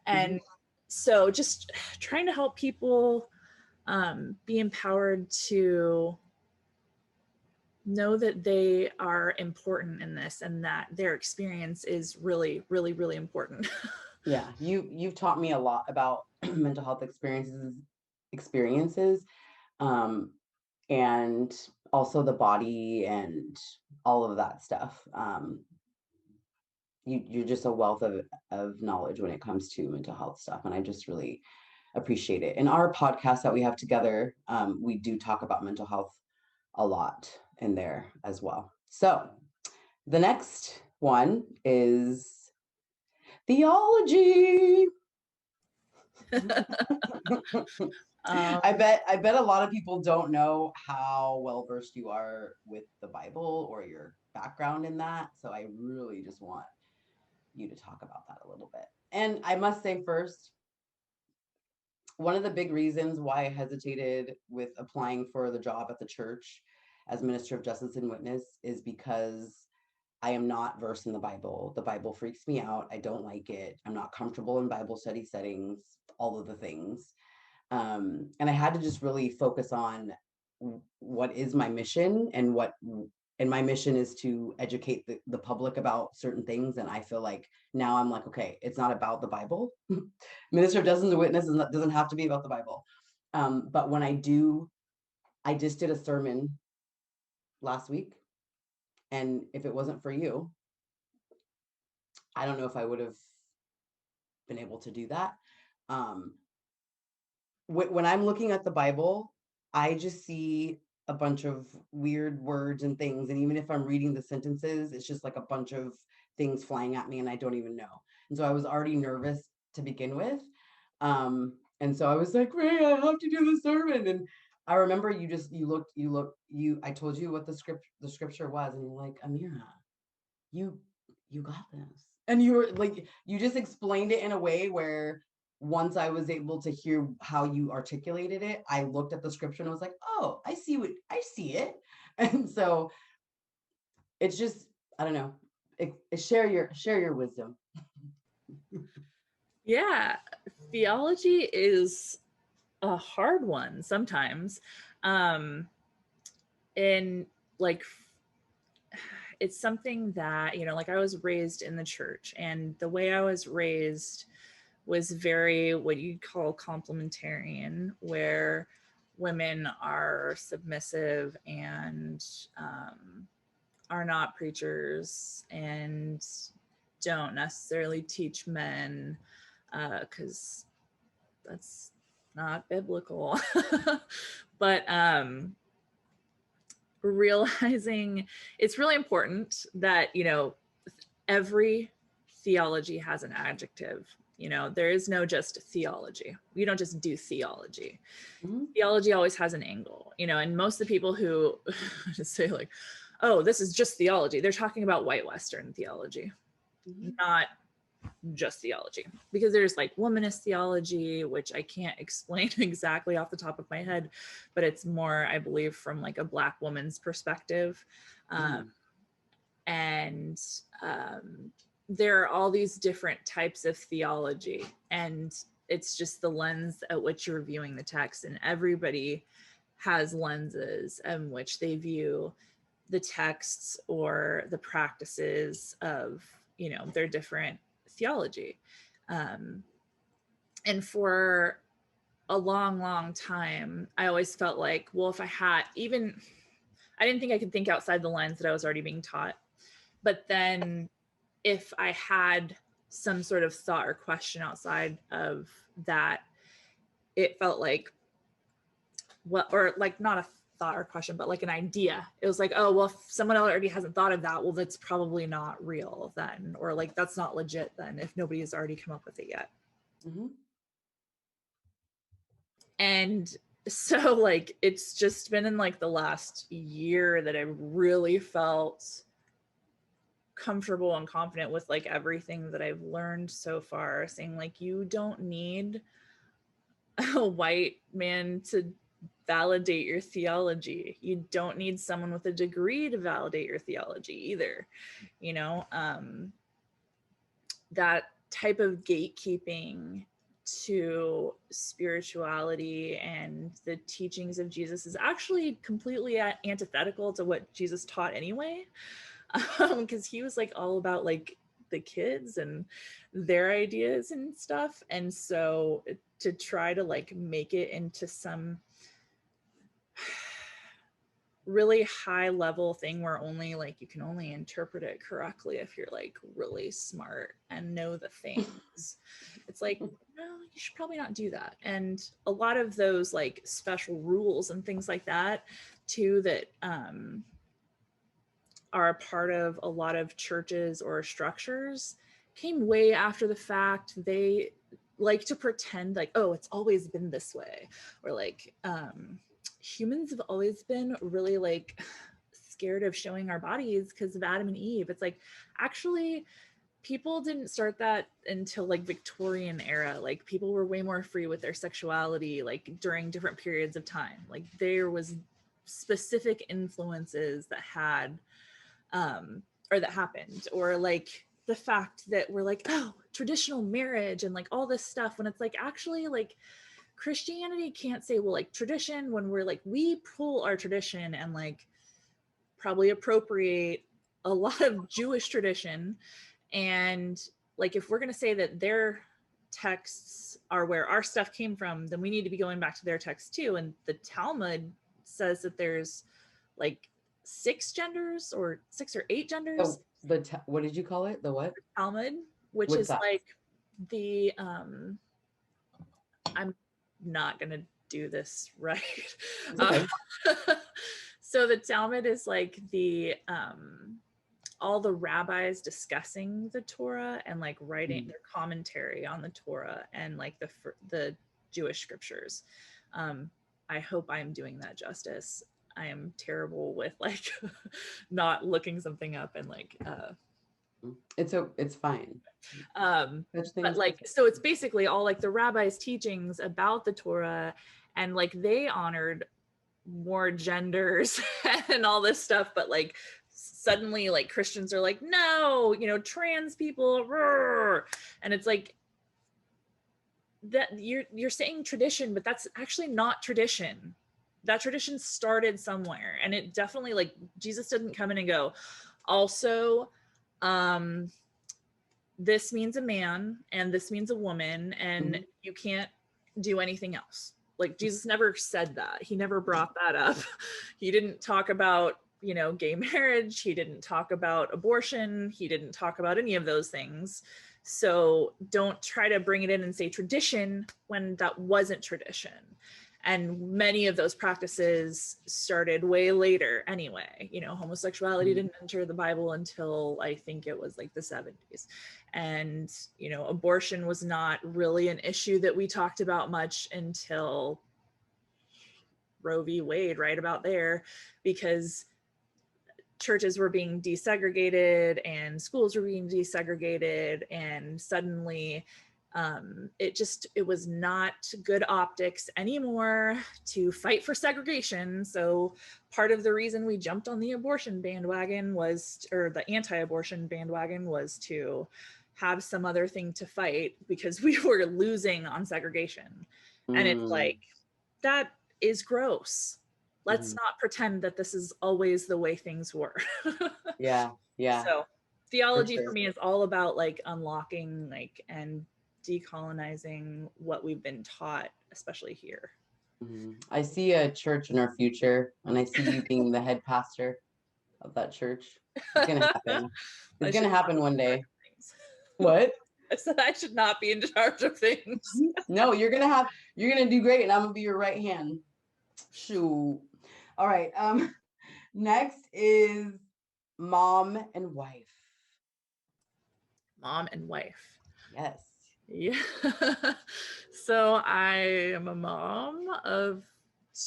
And so just trying to help people be empowered to know that they are important in this, and that their experience is really, really, really important. Yeah, you've taught me a lot about mental health experiences, um, and also the body and all of that stuff. You're just a wealth of knowledge when it comes to mental health stuff, and I just really appreciate it. In our podcast that we have together, we do talk about mental health a lot in there as well. So the next one is theology. I bet a lot of people don't know how well versed you are with the Bible or your background in that. So I really just want you to talk about that a little bit. And I must say first, one of the big reasons why I hesitated with applying for the job at the church as minister of justice and witness is because I am not versed in the Bible. The Bible freaks me out. I don't like it. I'm not comfortable in Bible study settings, all of the things. And I had to just really focus on what is my mission, and my mission is to educate the public about certain things. And I feel like now I'm like, okay, it's not about the Bible. Minister of Justice and Witness doesn't have to be about the Bible. But when I just did a sermon last week, and if it wasn't for you, I don't know if I would have been able to do that. Um, when I'm looking at the Bible, I just see a bunch of weird words and things. And even if I'm reading the sentences, it's just like a bunch of things flying at me and I don't even know. And so I was already nervous to begin with. And so I was like, Ray, I have to do the sermon. And I remember I told you what the scripture was, and you're like, Amira, you you got this. And you were like, you just explained it in a way where once I was able to hear how you articulated it, I looked at the scripture and I was like, oh, I see it. And so it's just, I don't know, share your wisdom. Yeah, theology is a hard one sometimes. And like, it's something that, like, I was raised in the church, and the way I was raised was very what you'd call complementarian, where women are submissive and are not preachers and don't necessarily teach men, because that's not biblical. But realizing it's really important that, every theology has an adjective. There is no just theology. We don't just do theology. Mm-hmm. Theology always has an angle, and most of the people who say like, oh, this is just theology, they're talking about white Western theology, not just theology, because there's like womanist theology, which I can't explain exactly off the top of my head, but it's more, I believe, from like a Black woman's perspective. And there are all these different types of theology, and it's just the lens at which you're viewing the text, and everybody has lenses in which they view the texts or the practices of, their different theology. And for a long, long time, I always felt like, well, if I didn't think I could think outside the lines that I was already being taught. But then if I had some sort of thought or question outside of that, it felt like, well, or like not a thought or question, but like an idea. It was like, oh, well, if someone already hasn't thought of that, well, that's probably not real then, or like that's not legit then, if nobody has already come up with it yet. Mm-hmm. And so like it's just been in like the last year that I've really felt comfortable and confident with like everything that I've learned so far, saying like you don't need a white man to validate your theology. You don't need someone with a degree to validate your theology either. You know, that type of gatekeeping to spirituality and the teachings of Jesus is actually completely antithetical to what Jesus taught anyway. Because he was like all about like the kids and their ideas and stuff. And so to try to like make it into some really high level thing where only like you can only interpret it correctly if you're like really smart and know the things, it's like, no, you should probably not do that. And a lot of those like special rules and things like that too that are a part of a lot of churches or structures came way after the fact. They like to pretend like, oh, it's always been this way, or like humans have always been really like scared of showing our bodies because of Adam and Eve. It's like, actually people didn't start that until like Victorian era. Like people were way more free with their sexuality like during different periods of time. Like there was specific influences that had or that happened, or like the fact that we're like, oh, traditional marriage and like all this stuff, when it's like actually like Christianity can't say, well, like tradition, when we're like, we pull our tradition and like probably appropriate a lot of Jewish tradition. And like, if we're going to say that their texts are where our stuff came from, then we need to be going back to their text too. And the Talmud says that there's like 6 genders or 6 or 8 genders. Oh, what did you call it? The what? Talmud, which What's is that? like the I'm not gonna do this right. Okay. So the Talmud is like the all the rabbis discussing the Torah and like writing their commentary on the Torah and like the Jewish scriptures. I hope I'm doing that justice. I am terrible with like not looking something up and like It's fine. but like, so it's basically all like the rabbis' teachings about the Torah, and like they honored more genders and all this stuff, but like suddenly like Christians are like, no, you know, trans people, and it's like that you're saying tradition, but that's actually not tradition. That tradition started somewhere, and it definitely, like, Jesus didn't come in and go, also this means a man and this means a woman, and you can't do anything else. Like, Jesus never said that. He never brought that up. He didn't talk about, you know, gay marriage. He didn't talk about abortion. He didn't talk about any of those things. So don't try to bring it in and say tradition when that wasn't tradition. And many of those practices started way later anyway. You know, homosexuality didn't enter the Bible until I think it was like the 70s. And, you know, abortion was not really an issue that we talked about much until Roe v. Wade, right about there, because churches were being desegregated and schools were being desegregated, and suddenly it was not good optics anymore to fight for segregation. So part of the reason we jumped on the abortion bandwagon was, or the anti-abortion bandwagon, was to have some other thing to fight because we were losing on segregation. And it's like, that is gross. Let's not pretend that this is always the way things were. Yeah. So theology for me is all about like unlocking like and decolonizing what we've been taught, especially here. I see a church in our future, and I see you being the head pastor of that church. It's gonna happen. It's gonna happen one day. What? I said I should not be in charge of things. No, you're gonna do great, and I'm gonna be your right hand. Shoot. All right. Next is mom and wife. Mom and wife. Yes. Yeah. So I am a mom of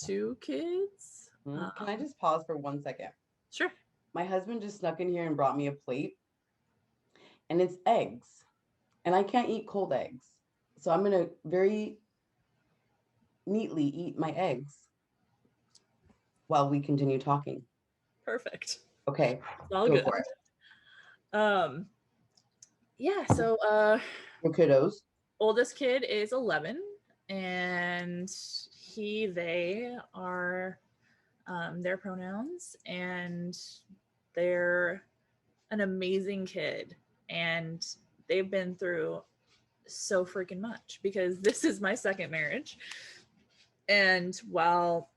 2 kids. Can I just pause for 1 second? Sure. My husband just snuck in here and brought me a plate, and it's eggs, and I can't eat cold eggs. So I'm going to very neatly eat my eggs while we continue talking. Perfect. Okay, It's all go good. for it. Yeah, so Your kiddos. oldest kid is 11, and they are their pronouns, and they're an amazing kid, and they've been through so freaking much because this is my second marriage. And while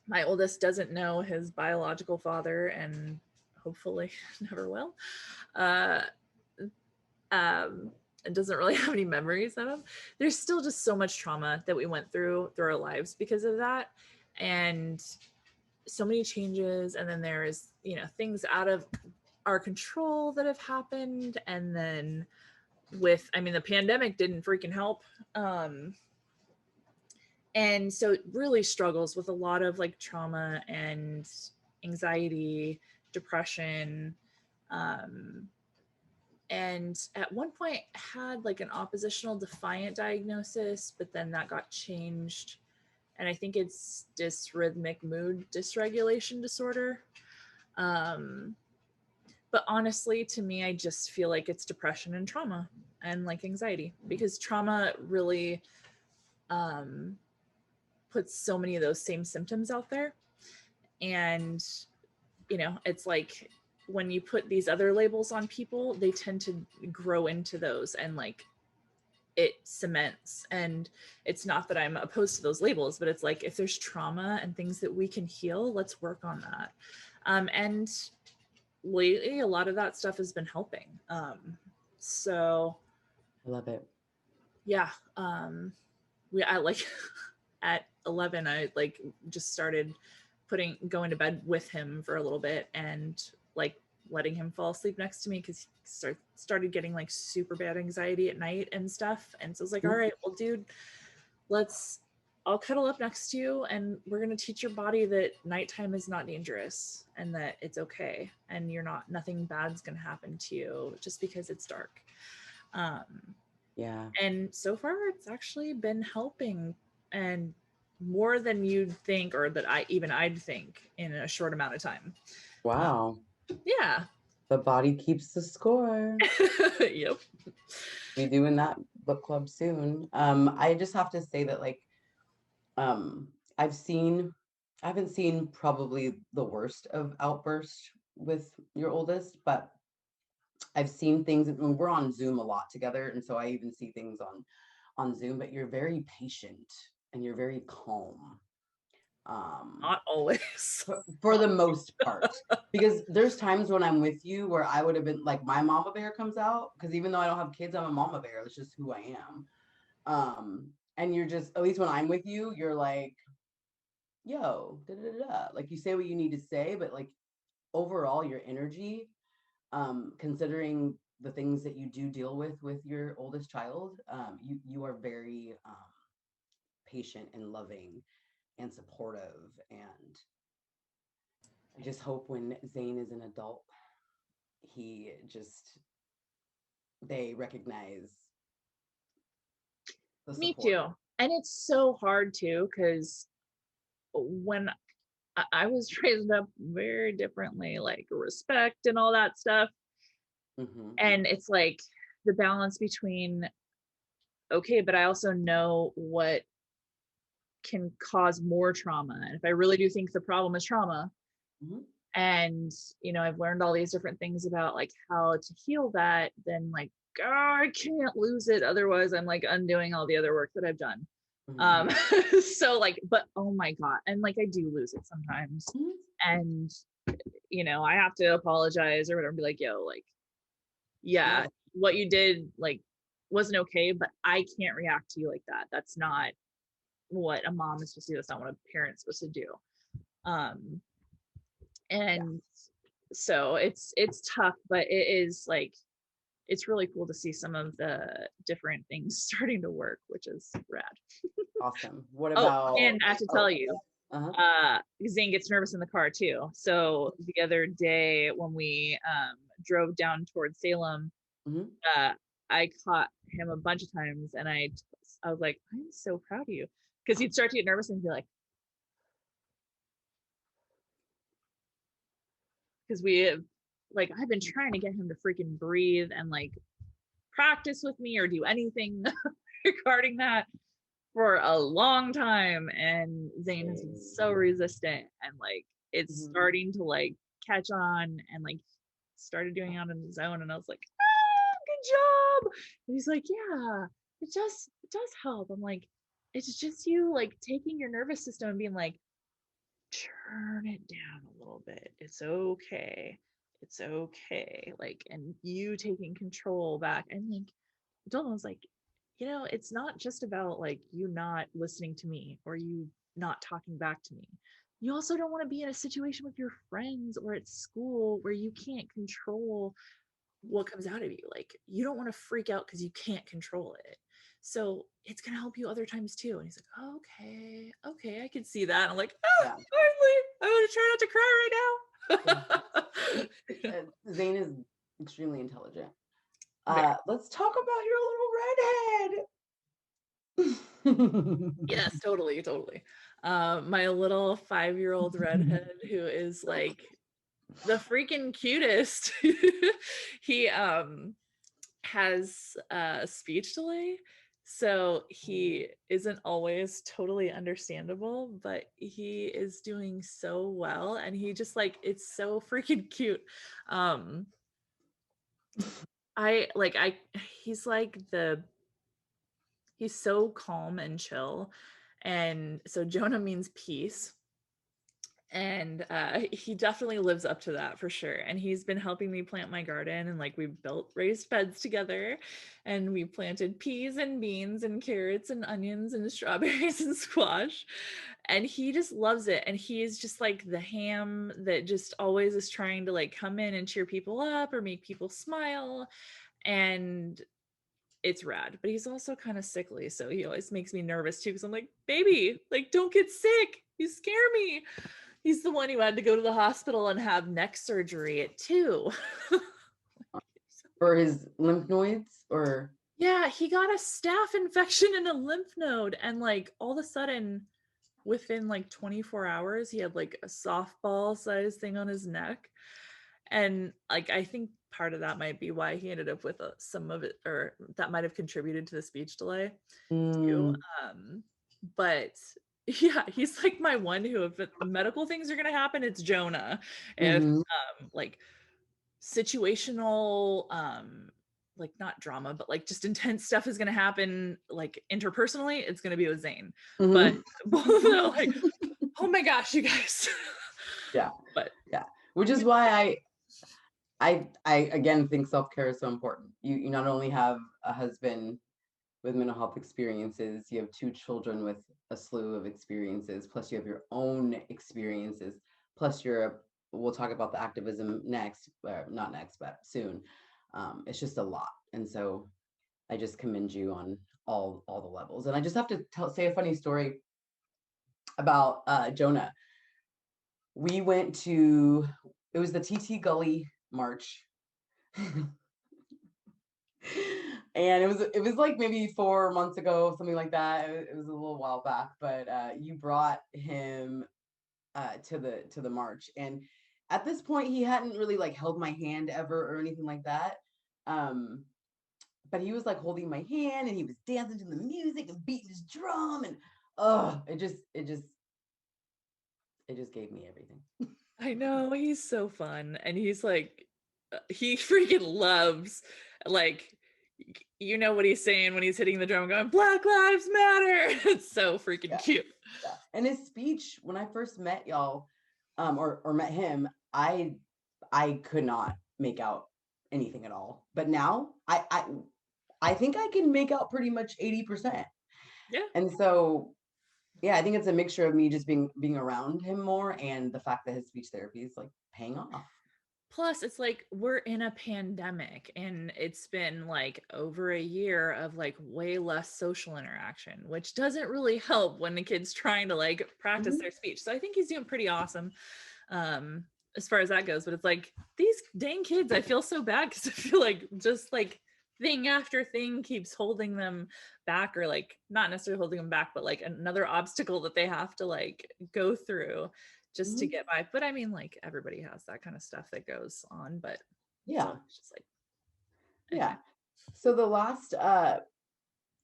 my oldest doesn't know his biological father and hopefully never will, uh, and doesn't really have any memories of him, there's still just so much trauma that we went through our lives because of that. And so many changes. And then there's, things out of our control that have happened. And then the pandemic didn't freaking help. And so it really struggles with a lot of like trauma and anxiety, depression, and at one point had like an oppositional defiant diagnosis, but then that got changed, and I think it's dysrhythmic mood dysregulation disorder. But honestly, to me, I just feel like it's depression and trauma and like anxiety, because trauma really puts so many of those same symptoms out there. And it's like when you put these other labels on people, they tend to grow into those, and like it cements. And it's not that I'm opposed to those labels, but it's like if there's trauma and things that we can heal, let's work on that. And lately a lot of that stuff has been helping. So I love it. yeah. I like at 11 I like just started going to bed with him for a little bit, and like letting him fall asleep next to me because he started getting like super bad anxiety at night and stuff. And so I was like, all right, well, dude, I'll cuddle up next to you, and we're going to teach your body that nighttime is not dangerous and that it's okay. And nothing bad's going to happen to you just because it's dark. Yeah. And so far it's actually been helping, and more than you'd think, or that I'd think in a short amount of time. Wow. Yeah. The body keeps the score. Yep. Be doing that book club soon. I just have to say that like I haven't seen probably the worst of outburst with your oldest, but I've seen things. We're on Zoom a lot together, and so I even see things on Zoom. But you're very patient and you're very calm. Not always. For the most part, because there's times when I'm with you where I would have been like, my mama bear comes out, because even though I don't have kids, I'm a mama bear. That's just who I am. And you're just, at least when I'm with you, you're like, yo, da, da, da, da. Like you say what you need to say, but like overall your energy, considering the things that you do deal with your oldest child, you are very patient and loving and supportive. And I just hope when Zane is an adult, they recognize the Me support. too. And it's so hard too, because when I was raised up very differently, like respect and all that stuff. Mm-hmm. And it's like the balance between, okay, but I also know what can cause more trauma. And if I really do think the problem is trauma, Mm-hmm. and I've learned all these different things about like how to heal that, then like, oh, I can't lose it, otherwise I'm like undoing all the other work that I've done. Mm-hmm. So like, but oh my god, and like I do lose it sometimes. Mm-hmm. And I have to apologize or whatever and be like, yo, like, yeah, Yeah. what you did like wasn't okay, but I can't react to you like that. That's not what a mom is supposed to do. That's not what a parent's supposed to do. um Yeah. and so it's tough, but it is like, it's really cool to see some of the different things starting to work, which is rad. Awesome. What Oh, about, and I have to tell oh, you, uh-huh. Zane gets nervous in the car too. So the other day when we drove down towards Salem, Mm-hmm. uh, I caught him a bunch of times, and I was like, I'm so proud of you, because he'd start to get nervous and be like, because we have, like, I've been trying to get him to freaking breathe and like practice with me or do anything regarding that for a long time, and Zane has been so resistant, and like it's Mm-hmm. starting to like catch on, and like started doing it on his own, and I was like, ah, good job. And he's like, yeah, it does help. I'm like, it's just you like taking your nervous system and being like, turn it down a little bit. It's okay. It's okay. Like, and you taking control back. And like, Dylan was like, it's not just about like you not listening to me or you not talking back to me. You also don't want to be in a situation with your friends or at school where you can't control what comes out of you. Like, you don't want to freak out because you can't control it. So it's going to help you other times too. And he's like, okay, okay, I can see that. And I'm like, oh, Yeah. finally, I'm going to try not to cry right now. Zane is extremely intelligent. Very. Let's talk about your little redhead. Yes, totally, totally. My little 5-year-old redhead who is like the freaking cutest. He has a speech delay, so he isn't always totally understandable, but he is doing so well, and he just like, it's so freaking cute. um I he's like he's so calm and chill, and so Jonah means peace, and he definitely lives up to that for sure. And he's been helping me plant my garden, and like we built raised beds together, and we planted peas and beans and carrots and onions and strawberries and squash, and he just loves it. And he is just like the ham that just always is trying to like come in and cheer people up or make people smile, and it's rad. But he's also kind of sickly, so he always makes me nervous too, because I'm like, baby, like, don't get sick, you scare me. He's the one who had to go to the hospital and have neck surgery at 2. For his lymph nodes, or Yeah, he got a staph infection in a lymph node, and like all of a sudden within like 24 hours he had like a softball size thing on his neck. And like, I think part of that might be why he ended up with some of it, or that might have contributed to the speech delay too. mm, But yeah, he's like my one who, if medical things are going to happen, it's Jonah. If mm-hmm, like situational, like not drama, but like just intense stuff is going to happen, like interpersonally, it's going to be with Zane. But mm-hmm. both of them, like, oh my gosh, you guys. Yeah, But yeah. Which is why I again think self-care is so important. You not only have a husband with mental health experiences, you have 2 children with a slew of experiences, plus you have your own experiences, plus we'll talk about the activism next, not next, but soon. It's just a lot. And so I just commend you on all the levels. And I just have to say a funny story about Jonah. We went to, it was the TT Gully March. And it was like maybe 4 months ago, something like that. It was a little while back, but you brought him to the march, and at this point he hadn't really like held my hand ever or anything like that. Um, but he was like holding my hand, and he was dancing to the music and beating his drum, and it just gave me everything. I know, he's so fun, and he's like, he freaking loves, like, what he's saying when he's hitting the drum going, Black Lives Matter. It's so freaking Yeah, cute. yeah. And his speech, when I first met y'all, or met him, I could not make out anything at all. But now I think I can make out pretty much 80%. Yeah. And so yeah, I think it's a mixture of me just being around him more, and the fact that his speech therapy is like paying off. Plus, it's like we're in a pandemic and it's been like over a year of like way less social interaction, which doesn't really help when the kid's trying to like practice Mhm. their speech. So I think he's doing pretty awesome um, as far as that goes. But it's like these dang kids, I feel so bad because I feel like just like thing after thing keeps holding them back, or like not necessarily holding them back, but like another obstacle that they have to like go through just to Mhm. get by. But I mean, like everybody has that kind of stuff that goes on, but so Yeah. it's just like Yeah. anyway. So the last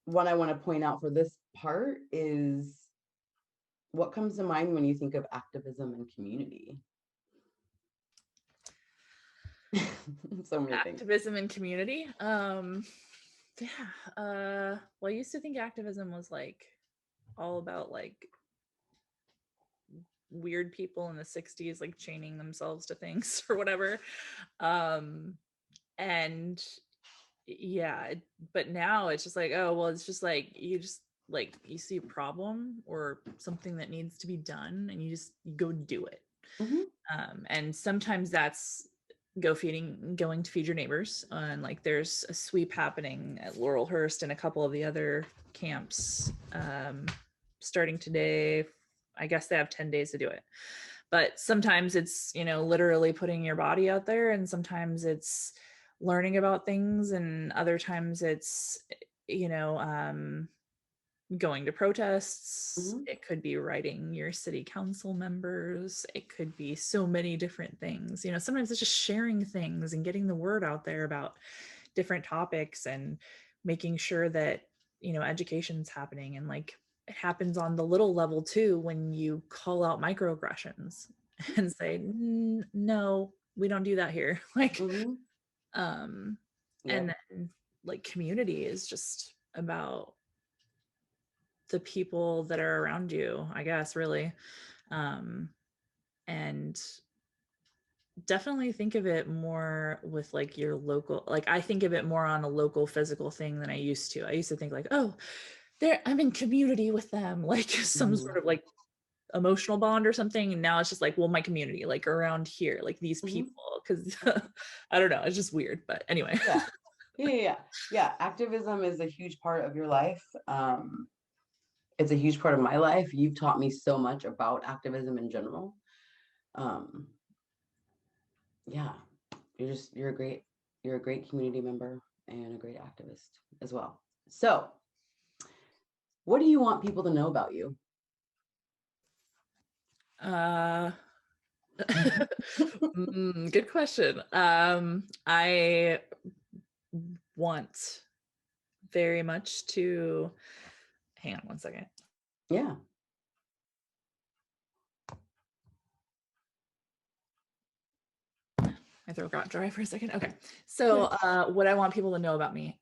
one I want to point out for this part is, what comes to mind when you think of activism and community? So many things. Activism and community. Yeah. Well, I used to think activism was like all about like weird people in the 60s like chaining themselves to things or whatever. Um and yeah, but now it's just like, oh well, it's just like you just like you see a problem or something that needs to be done and you go do it. Mhm. And sometimes that's going to feed your neighbors, and like there's a sweep happening at Laurelhurst and a couple of the other camps starting today. I guess they have 10 days to do it, but sometimes it's, you know, literally putting your body out there, and sometimes it's learning about things, and other times it's, you know, going to protests. Mhm. It could be writing your city council members. It could be so many different things. You know, sometimes it's just sharing things and getting the word out there about different topics and making sure that, you know, education's happening. And like it happens on the little level too, when you call out microaggressions and say, no, we don't do that here. Like, Mhm. um, and Yep. then like community is just about the people that are around you, I guess, really. Um, and definitely think of it more with like your local, like I think of it more on a local physical thing than I used to. I used to think like, oh, I'm in community with them, like some sort Mhm. of like emotional bond or something. And now it's just like, well, my community, like around here, like these Mhm. people, because I don't know, it's just weird. But anyway. Yeah. Yeah. Yeah. Yeah. Activism is a huge part of your life. It's a huge part of my life. You've taught me so much about activism in general. Um, yeah, you're a great community member and a great activist as well. So, what do you want people to know about you? uh Good question. I want very much to hang on one second. Yeah. My throat got dry for a second. Okay. Yeah. So what I want people to know about me.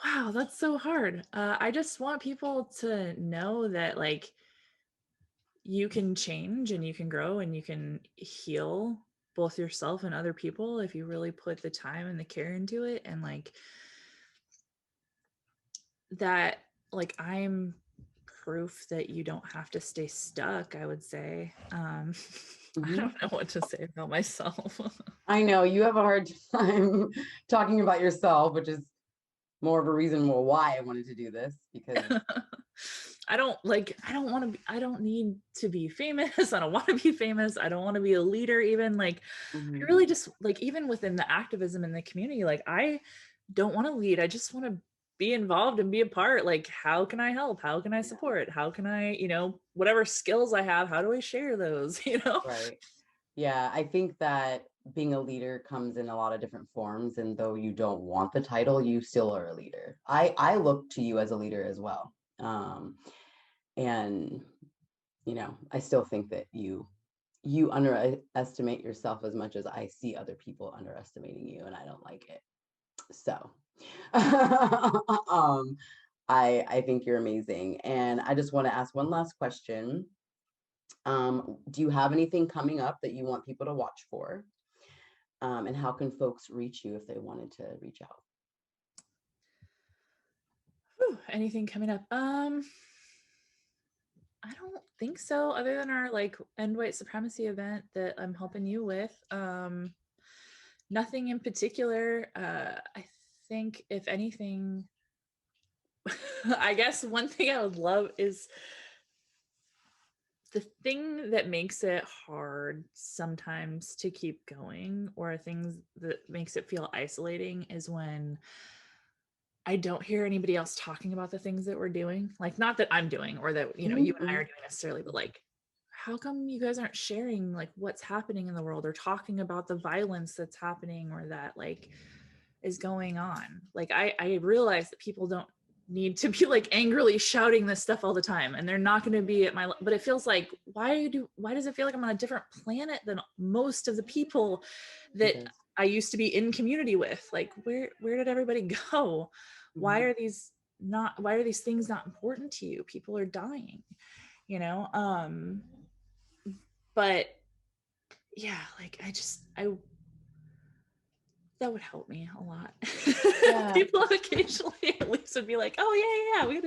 Wow, that's so hard. I just want people to know that like you can change and you can grow and you can heal both yourself and other people if you really put the time and the care into it. And like that, like I'm proof that you don't have to stay stuck, I would say. I Mhm. don't know what to say about myself. I know you have a hard time talking about yourself, which is more of a reason why I wanted to do this because. I don't want to be, I don't need to be famous. I don't want to be famous. I don't want to be a leader even. Like I Mhm. really just like, even within the activism in the community, like I don't want to lead. I just want to be involved and be a part. Like how can I help? How can I Yeah. support? How can I, you know, whatever skills I have, how do I share those, you know? Right. Yeah, I think that being a leader comes in a lot of different forms, and though you don't want the title, you still are a leader. I look to you as a leader as well. And I still think that you underestimate yourself as much as I see other people underestimating you, and I don't like it. So, I think you're amazing, and I just want to ask one last question. Do you have anything coming up that you want people to watch for? And how can folks reach you if they wanted to reach out? Whew, anything coming up? I don't think so, other than our like end white supremacy event that I'm helping you with. Nothing in particular. I think if anything, I guess one thing I would love is the thing that makes it hard sometimes to keep going, or things that makes it feel isolating, is when I don't hear anybody else talking about the things that we're doing. Like, not that I'm doing or that, you know, you and I are doing necessarily, but like, how come you guys aren't sharing like what's happening in the world, or talking about the violence that's happening or that like is going on? Like, I realize that people don't need to be like angrily shouting this stuff all the time, and they're not going to be at my, but it feels like, why does it feel like I'm on a different planet than most of the people that I used to be in community with? Like, where did everybody go? Why are these things not important to you? People are dying, you know? But yeah, like I that would help me a lot. Yeah. People occasionally at least would be like, oh yeah, we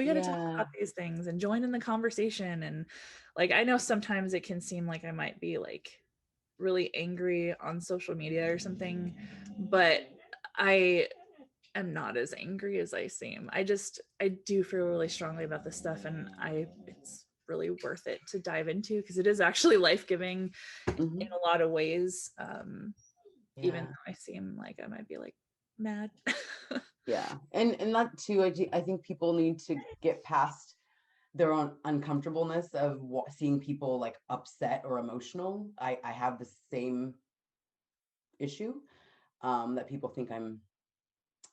gotta talk about these things and join in the conversation. And like, I know sometimes it can seem like I might be like really angry on social media or something, but I am not as angry as I seem. I do feel really strongly about this stuff, and it's really worth it to dive into, because it is actually life-giving in a lot of ways. Even though I seem like I might be like mad. Yeah. And that too, I think people need to get past their own uncomfortableness of seeing people like upset or emotional. I have the same issue, that people think I'm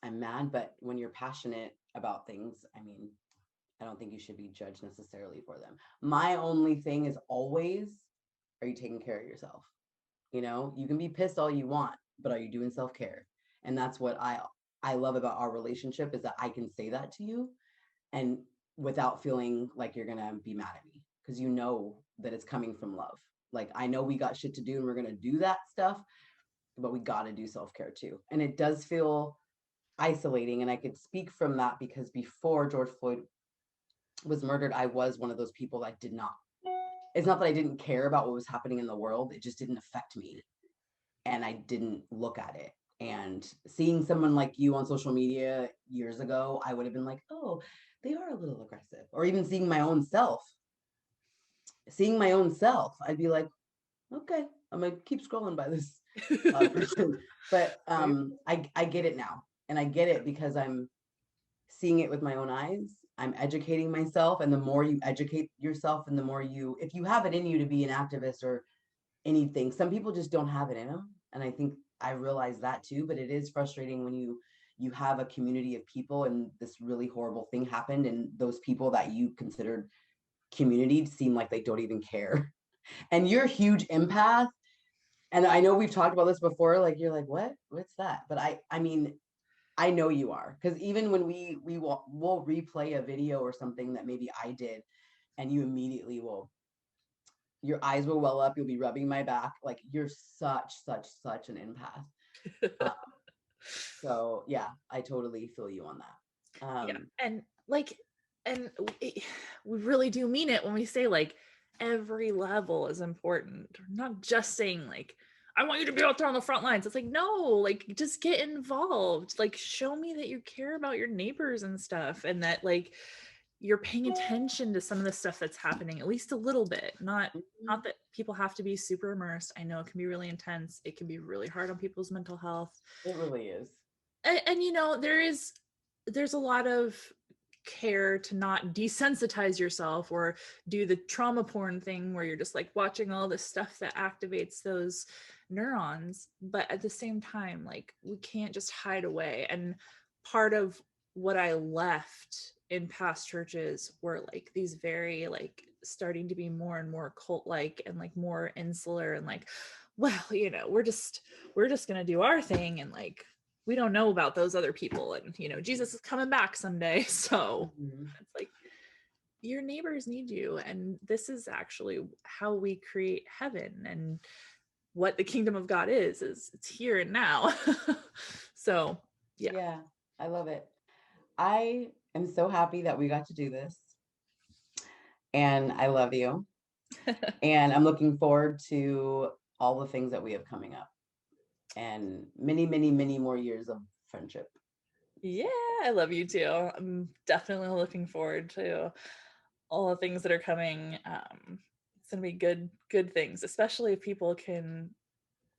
mad, but when you're passionate about things, I mean, I don't think you should be judged necessarily for them. My only thing is always, are you taking care of yourself? You know, you can be pissed all you want, but are you doing self-care? And that's what I love about our relationship, is that I can say that to you and without feeling like you're gonna be mad at me, because you know that it's coming from love. Like, I know we got shit to do and we're gonna do that stuff, but we got to do self-care too. And it does feel isolating, and I could speak from that because before George Floyd was murdered, I was one of those people that did not, it's not that I didn't care about what was happening in the world, it just didn't affect me, and I didn't look at it. And seeing someone like you on social media years ago, I would have been like, oh, they are a little aggressive. Or even seeing my own self, I'd be like, okay, I'm gonna keep scrolling by this person. But I get it now, and I get it because I'm seeing it with my own eyes. I'm educating myself, and the more you educate yourself, and the more you, if you have it in you to be an activist or anything, some people just don't have it in them, and I think I realize that too. But it is frustrating when you have a community of people and this really horrible thing happened, and those people that you considered community seem like they don't even care. And you're a huge empath, and I know we've talked about this before, like you're like, what's that? But I mean, I know you are, because even when we'll replay a video or something that maybe I did, and you immediately will, your eyes will well up, you'll be rubbing my back, like you're such an empath. So yeah, I totally feel you on that. Yeah, and like, and we really do mean it when we say like every level is important. We're not just saying like, I want you to be out there on the front lines. It's like, no, like, just get involved. Like, show me that you care about your neighbors and stuff, and that like you're paying attention to some of the stuff that's happening, at least a little bit. Not that people have to be super immersed. I know it can be really intense. It can be really hard on people's mental health. It really is. And you know, there's a lot of care to not desensitize yourself or do the trauma porn thing where you're just like watching all this stuff that activates those neurons. But at the same time, like, we can't just hide away. And part of what I left in past churches were like these very like starting to be more and more cult like and like more insular and like, well, you know, we're just gonna do our thing, and like, we don't know about those other people, and you know, Jesus is coming back someday. So it's like, your neighbors need you, and this is actually how we create heaven, and what the kingdom of God is it's here and now. So Yeah, I love it. I am so happy that we got to do this. And I love you. And I'm looking forward to all the things that we have coming up and many, many, many more years of friendship. Yeah, I love you too. I'm definitely looking forward to all the things that are coming. It's gonna be good things, especially if people can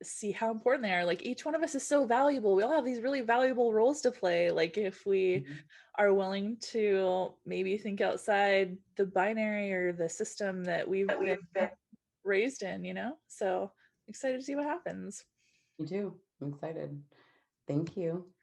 see how important they are. Like each one of us is so valuable. We all have these really valuable roles to play. Like if we Mhm. are willing to maybe think outside the binary or the system that we've been raised in, you know? So excited to see what happens. Me too. I'm excited. Thank you.